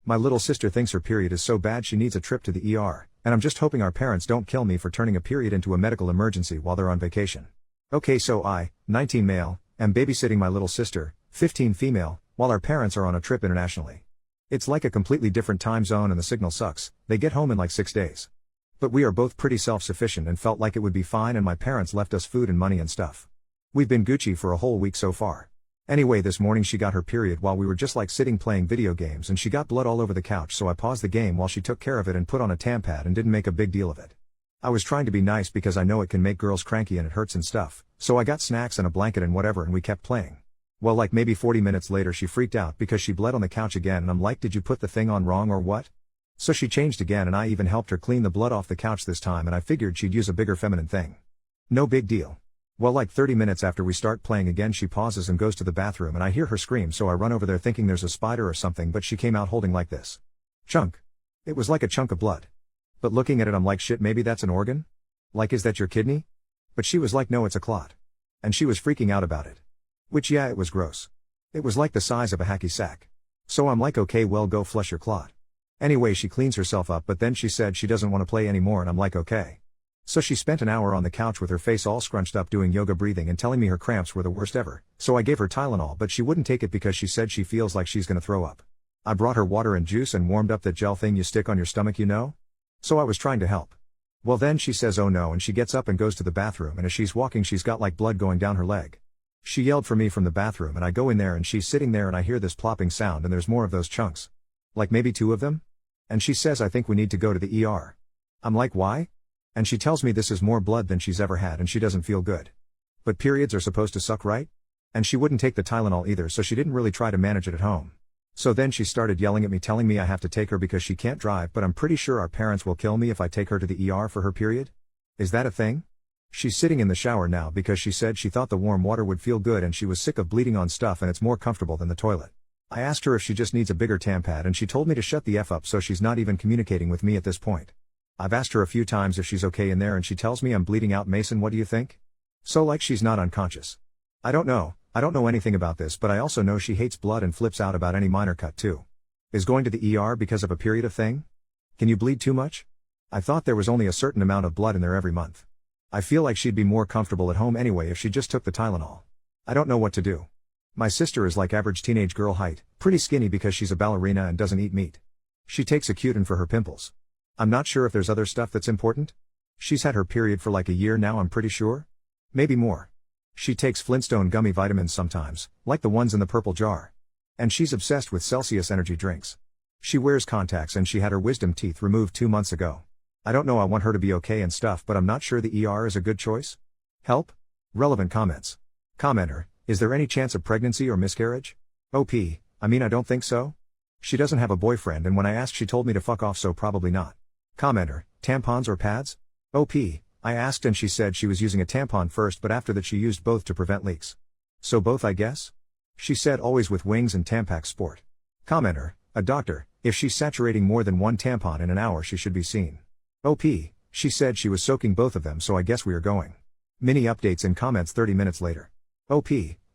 My little sister thinks her period is so bad she needs a trip to the ER, and I'm just hoping our parents don't kill me for turning a period into a medical emergency while they're on vacation. Okay, so I, 19 male, am babysitting my little sister, 15 female, while our parents are on a trip internationally. It's like a completely different time zone and the signal sucks. They get home in like 6 days. But we are both pretty self-sufficient and felt like it would be fine, and my parents left us food and money and stuff. We've been Gucci for a whole week so far. Anyway, this morning she got her period while we were just like sitting playing video games, and she got blood all over the couch, so I paused the game while she took care of it and put on a Tampad and didn't make a big deal of it. I was trying to be nice because I know it can make girls cranky and it hurts and stuff, so I got snacks and a blanket and whatever and we kept playing. Well, like maybe 40 minutes later she freaked out because she bled on the couch again, and I'm like, did you put the thing on wrong or what? So she changed again, and I even helped her clean the blood off the couch this time, and I figured she'd use a bigger feminine thing. No big deal. Well, like 30 minutes after we start playing again she pauses and goes to the bathroom, and I hear her scream, so I run over there thinking there's a spider or something, but she came out holding like this chunk. It was like a chunk of blood. But looking at it I'm like, shit, maybe that's an organ? Like, is that your kidney? But she was like, no, it's a clot. And she was freaking out about it. Which, yeah, it was gross. It was like the size of a hacky sack. So I'm like, okay, well, go flush your clot. Anyway, she cleans herself up, but then she said she doesn't want to play anymore, and I'm like, okay. So she spent an hour on the couch with her face all scrunched up doing yoga breathing and telling me her cramps were the worst ever, so I gave her Tylenol, but she wouldn't take it because she said she feels like she's gonna throw up. I brought her water and juice and warmed up that gel thing you stick on your stomach, you know? So I was trying to help. Well, then she says oh no, and she gets up and goes to the bathroom, and as she's walking she's got like blood going down her leg. She yelled for me from the bathroom, and I go in there and she's sitting there, and I hear this plopping sound, and there's more of those chunks. Like maybe 2 of them? And she says, I think we need to go to the ER. I'm like, why? And she tells me this is more blood than she's ever had and she doesn't feel good. But periods are supposed to suck, right? And she wouldn't take the Tylenol either, so she didn't really try to manage it at home. So then she started yelling at me, telling me I have to take her because she can't drive, but I'm pretty sure our parents will kill me if I take her to the ER for her period. Is that a thing? She's sitting in the shower now because she said she thought the warm water would feel good and she was sick of bleeding on stuff and it's more comfortable than the toilet. I asked her if she just needs a bigger Tampad and she told me to shut the F up, so she's not even communicating with me at this point. I've asked her a few times if she's okay in there and she tells me I'm bleeding out. Mason, what do you think? So like she's not unconscious. I don't know anything about this, but I also know she hates blood and flips out about any minor cut too. Is going to the ER because of a period a thing? Can you bleed too much? I thought there was only a certain amount of blood in there every month. I feel like she'd be more comfortable at home anyway if she just took the Tylenol. I don't know what to do. My sister is like average teenage girl height, pretty skinny because she's a ballerina and doesn't eat meat. She takes Accutane for her pimples. I'm not sure if there's other stuff that's important. She's had her period for like a year now, I'm pretty sure. Maybe more. She takes Flintstone gummy vitamins sometimes, like the ones in the purple jar. And she's obsessed with Celsius energy drinks. She wears contacts and she had her wisdom teeth removed 2 months ago. I don't know, I want her to be okay and stuff, but I'm not sure the ER is a good choice. Help? Relevant comments. Commenter, is there any chance of pregnancy or miscarriage? OP, I mean I don't think so. She doesn't have a boyfriend, and when I asked she told me to fuck off, so probably not. Commenter, tampons or pads? OP, I asked and she said she was using a tampon first, but after that she used both to prevent leaks. So both, I guess? She said always with wings and Tampax Sport. Commenter, a doctor, if she's saturating more than 1 tampon in an hour she should be seen. OP, she said she was soaking both of them, so I guess we are going. Mini updates in comments 30 minutes later. OP,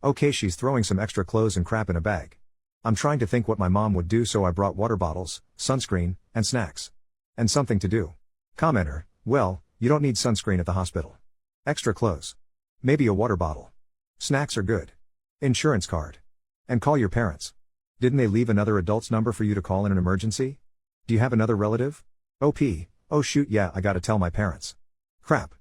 okay, she's throwing some extra clothes and crap in a bag. I'm trying to think what my mom would do, so I brought water bottles, sunscreen, and snacks. And something to do. Commenter, well, you don't need sunscreen at the hospital. Extra clothes. Maybe a water bottle. Snacks are good. Insurance card. And call your parents. Didn't they leave another adult's number for you to call in an emergency? Do you have another relative? OP, oh shoot, yeah, I gotta tell my parents. Crap.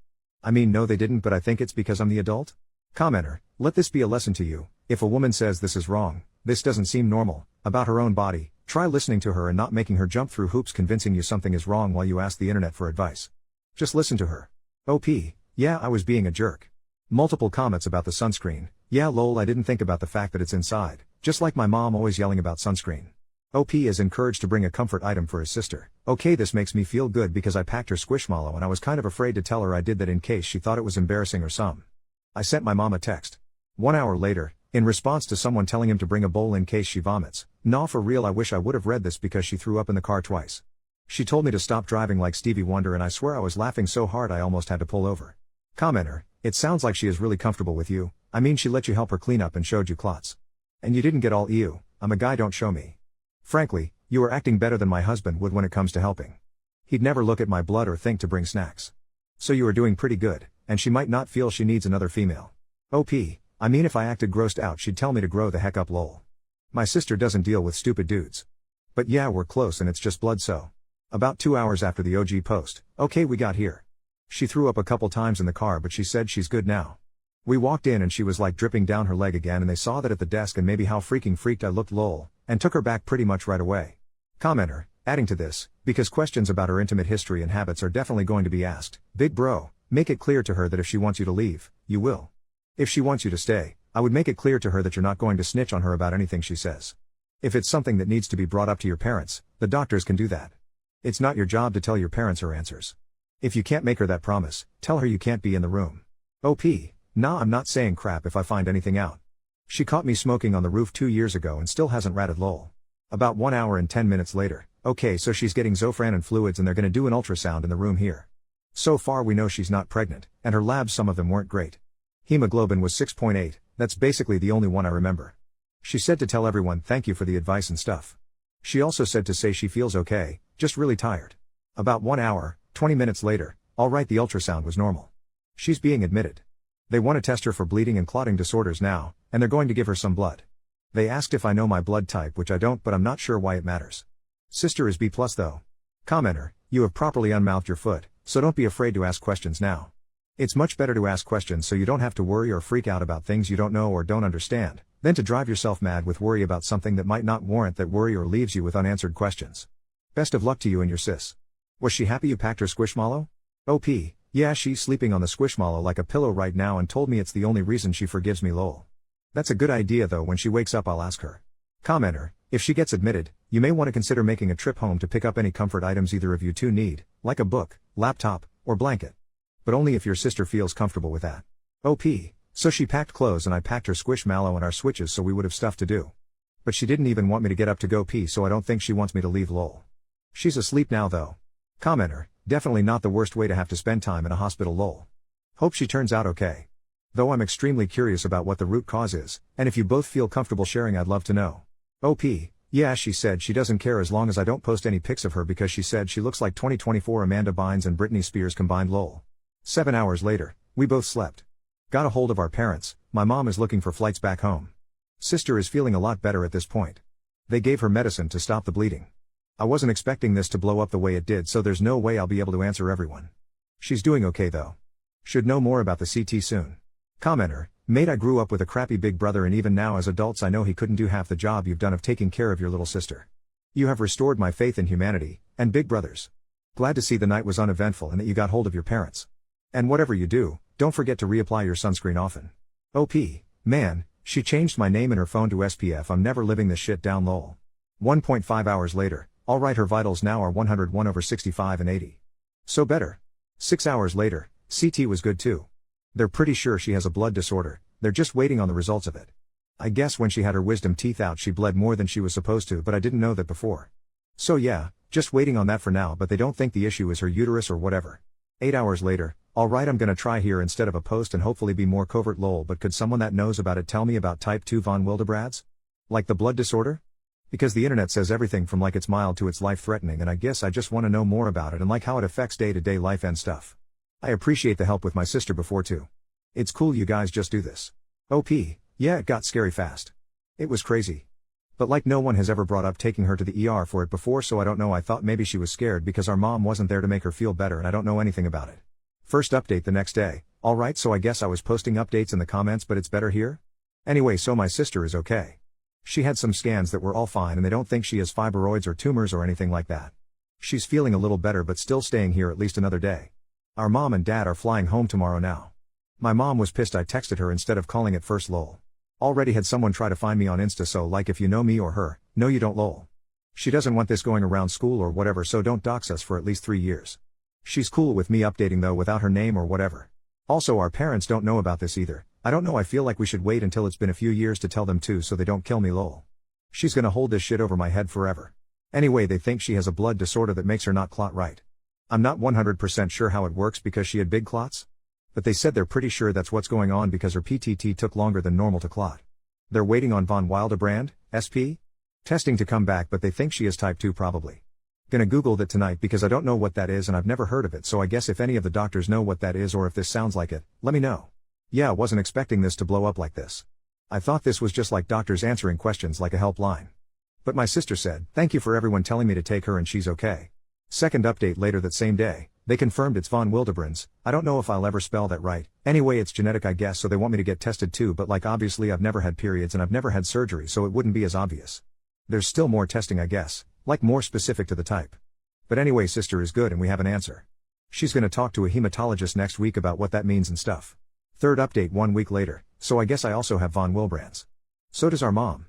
I mean, no they didn't, but I think it's because I'm the adult. Commenter, let this be a lesson to you. If a woman says this is wrong, this doesn't seem normal, about her own body, try listening to her and not making her jump through hoops convincing you something is wrong while you ask the internet for advice. Just listen to her. OP, yeah, I was being a jerk. Multiple comments about the sunscreen. Yeah, lol, I didn't think about the fact that it's inside, just like my mom always yelling about sunscreen. OP is encouraged to bring a comfort item for his sister. Okay, this makes me feel good because I packed her Squishmallow and I was kind of afraid to tell her I did that in case she thought it was embarrassing or some. I sent my mom a text. 1 hour later, in response to someone telling him to bring a bowl in case she vomits. Nah, for real, I wish I would have read this because she threw up in the car twice. She told me to stop driving like Stevie Wonder and I swear I was laughing so hard I almost had to pull over. Commenter, it sounds like she is really comfortable with you. I mean, she let you help her clean up and showed you clots. And you didn't get all ew, I'm a guy, don't show me. Frankly, You are acting better than my husband would when it comes to helping. He'd never look at my blood or think to bring snacks. So you are doing pretty good, and she might not feel she needs another female. OP, I mean if I acted grossed out she'd tell me to grow the heck up lol. My sister doesn't deal with stupid dudes. But yeah, we're close and it's just blood so. About 2 hours after the OG post, okay we got here. She threw up a couple times in the car but she said she's good now. We walked in and she was like dripping down her leg again and they saw that at the desk and maybe how freaking freaked I looked lol, and took her back pretty much right away. Commenter, adding to this, because questions about her intimate history and habits are definitely going to be asked, big bro, make it clear to her that if she wants you to leave, you will. If she wants you to stay, I would make it clear to her that you're not going to snitch on her about anything she says. If it's something that needs to be brought up to your parents, the doctors can do that. It's not your job to tell your parents her answers. If you can't make her that promise, tell her you can't be in the room. OP, nah I'm not saying crap if I find anything out. She caught me smoking on the roof 2 years ago and still hasn't ratted lol. About 1 hour and 10 minutes later, okay so she's getting Zofran and fluids and they're gonna do an ultrasound in the room here. So far we know she's not pregnant, and her labs some of them weren't great. Hemoglobin was 6.8, that's basically the only one I remember. She said to tell everyone thank you for the advice and stuff. She also said to say she feels okay, just really tired. About 1 hour, 20 minutes later, alright the ultrasound was normal. She's being admitted. They want to test her for bleeding and clotting disorders now, and they're going to give her some blood. They asked if I know my blood type which I don't but I'm not sure why it matters. Sister is B+ though. Commenter, you have properly unmouthed your foot, so don't be afraid to ask questions now. It's much better to ask questions so you don't have to worry or freak out about things you don't know or don't understand, than to drive yourself mad with worry about something that might not warrant that worry or leaves you with unanswered questions. Best of luck to you and your sis. Was she happy you packed her squishmallow? OP, yeah she's sleeping on the squishmallow like a pillow right now and told me it's the only reason she forgives me lol. That's a good idea though, when she wakes up I'll ask her. Commenter, if she gets admitted, you may want to consider making a trip home to pick up any comfort items either of you two need, like a book, laptop, or blanket. But only if your sister feels comfortable with that. OP, so she packed clothes and I packed her squishmallow and our switches so we would have stuff to do. But she didn't even want me to get up to go pee so I don't think she wants me to leave lol. She's asleep now though. Commenter, definitely not the worst way to have to spend time in a hospital lol. Hope she turns out okay. Though I'm extremely curious about what the root cause is, and if you both feel comfortable sharing I'd love to know. OP, yeah she said she doesn't care as long as I don't post any pics of her because she said she looks like 2024 Amanda Bynes and Britney Spears combined lol. 7 hours later, we both slept. Got a hold of our parents, my mom is looking for flights back home. Sister is feeling a lot better at this point. They gave her medicine to stop the bleeding. I wasn't expecting this to blow up the way it did so there's no way I'll be able to answer everyone. She's doing okay though. Should know more about the CT soon. Commenter, mate I grew up with a crappy big brother and even now as adults I know he couldn't do half the job you've done of taking care of your little sister. You have restored my faith in humanity, and big brothers. Glad to see the night was uneventful and that you got hold of your parents. And whatever you do, don't forget to reapply your sunscreen often. OP, man, she changed my name in her phone to SPF I'm never living this shit down lol. 1.5 hours later, alright her vitals now are 101/65 and 80. So better. 6 hours later, CT was good too. They're pretty sure she has a blood disorder, they're just waiting on the results of it. I guess when she had her wisdom teeth out she bled more than she was supposed to but I didn't know that before. So yeah, just waiting on that for now but they don't think the issue is her uterus or whatever. 8 hours later, alright I'm gonna try here instead of a post and hopefully be more covert lol but could someone that knows about it tell me about type 2 von Willebrand's? Like the blood disorder? Because the internet says everything from like it's mild to it's life-threatening and I guess I just want to know more about it and like how it affects day-to-day life and stuff. I appreciate the help with my sister before too. It's cool you guys just do this. OP, yeah it got scary fast. It was crazy. But like no one has ever brought up taking her to the ER for it before so I don't know I thought maybe she was scared because our mom wasn't there to make her feel better and I don't know anything about it. First update the next day, alright so I guess I was posting updates in the comments but it's better here? Anyway so my sister is okay. She had some scans that were all fine and they don't think she has fibroids or tumors or anything like that. She's feeling a little better but still staying here at least another day. Our mom and dad are flying home tomorrow now. My mom was pissed I texted her instead of calling at first lol. Already had someone try to find me on Insta so like if you know me or her, no you don't lol. She doesn't want this going around school or whatever so don't dox us for at least 3 years. She's cool with me updating though without her name or whatever. Also our parents don't know about this either. I don't know I feel like we should wait until it's been a few years to tell them too so they don't kill me lol. She's gonna hold this shit over my head forever. Anyway they think she has a blood disorder that makes her not clot right. I'm not 100% sure how it works because she had big clots. But they said they're pretty sure that's what's going on because her PTT took longer than normal to clot. They're waiting on von Willebrand, SP? Testing to come back but they think she is type 2 probably. Gonna Google that tonight because I don't know what that is and I've never heard of it, so I guess if any of the doctors know what that is or if this sounds like it, let me know. Yeah, wasn't expecting this to blow up like this. I thought this was just like doctors answering questions like a helpline. But my sister said, thank you for everyone telling me to take her and she's okay. Second update later that same day, they confirmed it's von Willebrand's. I don't know if I'll ever spell that right. Anyway, it's genetic I guess, so they want me to get tested too, but like obviously I've never had periods and I've never had surgery, so it wouldn't be as obvious. There's still more testing I guess, like more specific to the type. But anyway, sister is good and we have an answer. She's gonna talk to a hematologist next week about what that means and stuff. Third update 1 week later, so I guess I also have von Willebrand's. So does our mom.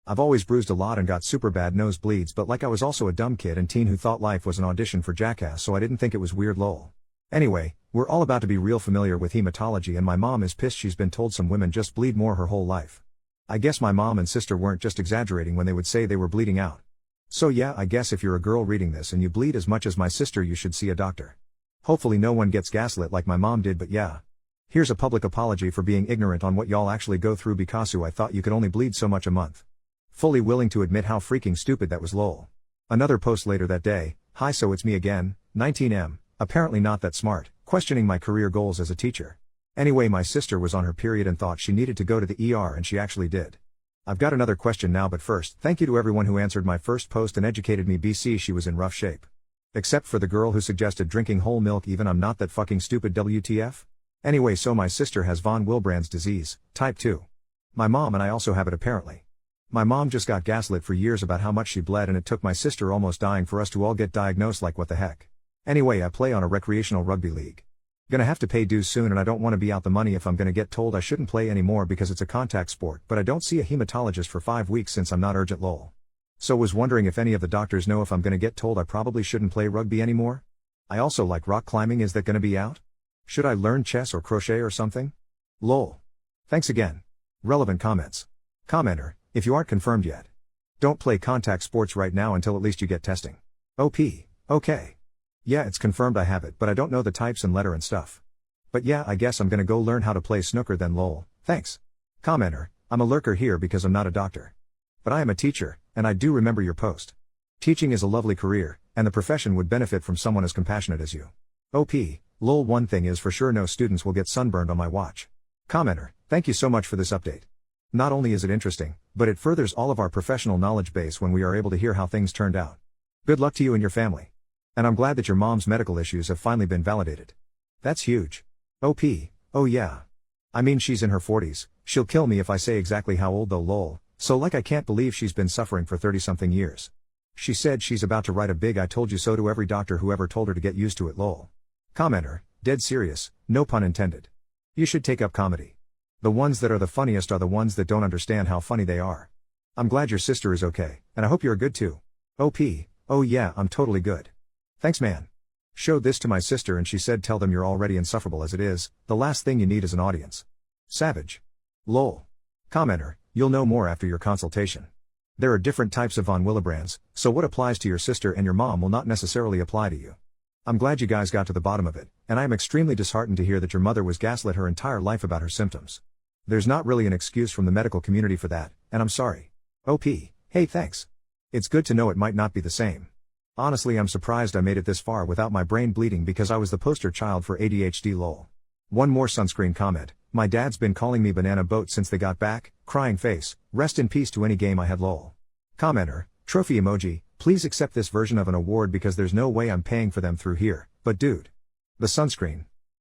I've always bruised a lot and got super bad nosebleeds, but like I was also a dumb kid and teen who thought life was an audition for Jackass, so I didn't think it was weird lol. Anyway, we're all about to be real familiar with hematology and my mom is pissed she's been told some women just bleed more her whole life. I guess my mom and sister weren't just exaggerating when they would say they were bleeding out. So yeah, I guess if you're a girl reading this and you bleed as much as my sister you should see a doctor. Hopefully no one gets gaslit like my mom did, but yeah. Here's a public apology for being ignorant on what y'all actually go through because I thought you could only bleed so much a month. Fully willing to admit how freaking stupid that was lol. Another post later that day, hi so it's me again, 19M, apparently not that smart, questioning my career goals as a teacher. Anyway, my sister was on her period and thought she needed to go to the ER and she actually did. I've got another question now, but first, thank you to everyone who answered my first post and educated me. BC she was in rough shape. Except for the girl who suggested drinking whole milk, even I'm not that fucking stupid WTF. Anyway, so my sister has von Willebrand's disease, type 2. My mom and I also have it apparently. My mom just got gaslit for years about how much she bled and it took my sister almost dying for us to all get diagnosed, like what the heck. Anyway, I play on a recreational rugby league. Gonna have to pay dues soon and I don't want to be out the money if I'm gonna get told I shouldn't play anymore because it's a contact sport, but I don't see a hematologist for 5 weeks since I'm not urgent lol. So was wondering if any of the doctors know if I'm gonna get told I probably shouldn't play rugby anymore? I also like rock climbing, is that gonna be out? Should I learn chess or crochet or something? Lol. Thanks again. Relevant comments. Commenter, if you aren't confirmed yet, don't play contact sports right now until at least you get testing. OP, okay. Yeah, it's confirmed I have it, but I don't know the types and letter and stuff. But yeah, I guess I'm gonna go learn how to play snooker then lol. Thanks. Commenter, I'm a lurker here because I'm not a doctor. But I am a teacher, and I do remember your post. Teaching is a lovely career, and the profession would benefit from someone as compassionate as you. OP, lol. One thing is for sure, no students will get sunburned on my watch. Commenter, thank you so much for this update. Not only is it interesting, but it furthers all of our professional knowledge base when we are able to hear how things turned out. Good luck to you and your family. And I'm glad that your mom's medical issues have finally been validated. That's huge. OP, oh yeah. I mean, she's in her 40s, she'll kill me if I say exactly how old though lol, so like I can't believe she's been suffering for 30-something years. She said she's about to write a big I told you so to every doctor who ever told her to get used to it lol. Commenter, dead serious, no pun intended. You should take up comedy. The ones that are the funniest are the ones that don't understand how funny they are. I'm glad your sister is okay, and I hope you're good too. OP, oh yeah, I'm totally good. Thanks man. Showed this to my sister and she said tell them you're already insufferable as it is, the last thing you need is an audience. Savage. Lol. Commenter, you'll know more after your consultation. There are different types of von Willebrand's, so what applies to your sister and your mom will not necessarily apply to you. I'm glad you guys got to the bottom of it, and I am extremely disheartened to hear that your mother was gaslit her entire life about her symptoms. There's not really an excuse from the medical community for that, and I'm sorry. OP, hey thanks. It's good to know it might not be the same. Honestly, I'm surprised I made it this far without my brain bleeding because I was the poster child for ADHD lol. One more sunscreen comment, my dad's been calling me banana boat since they got back, crying face, rest in peace to any game I had lol. Commenter, trophy emoji, please accept this version of an award because there's no way I'm paying for them through here, but dude. The sunscreen,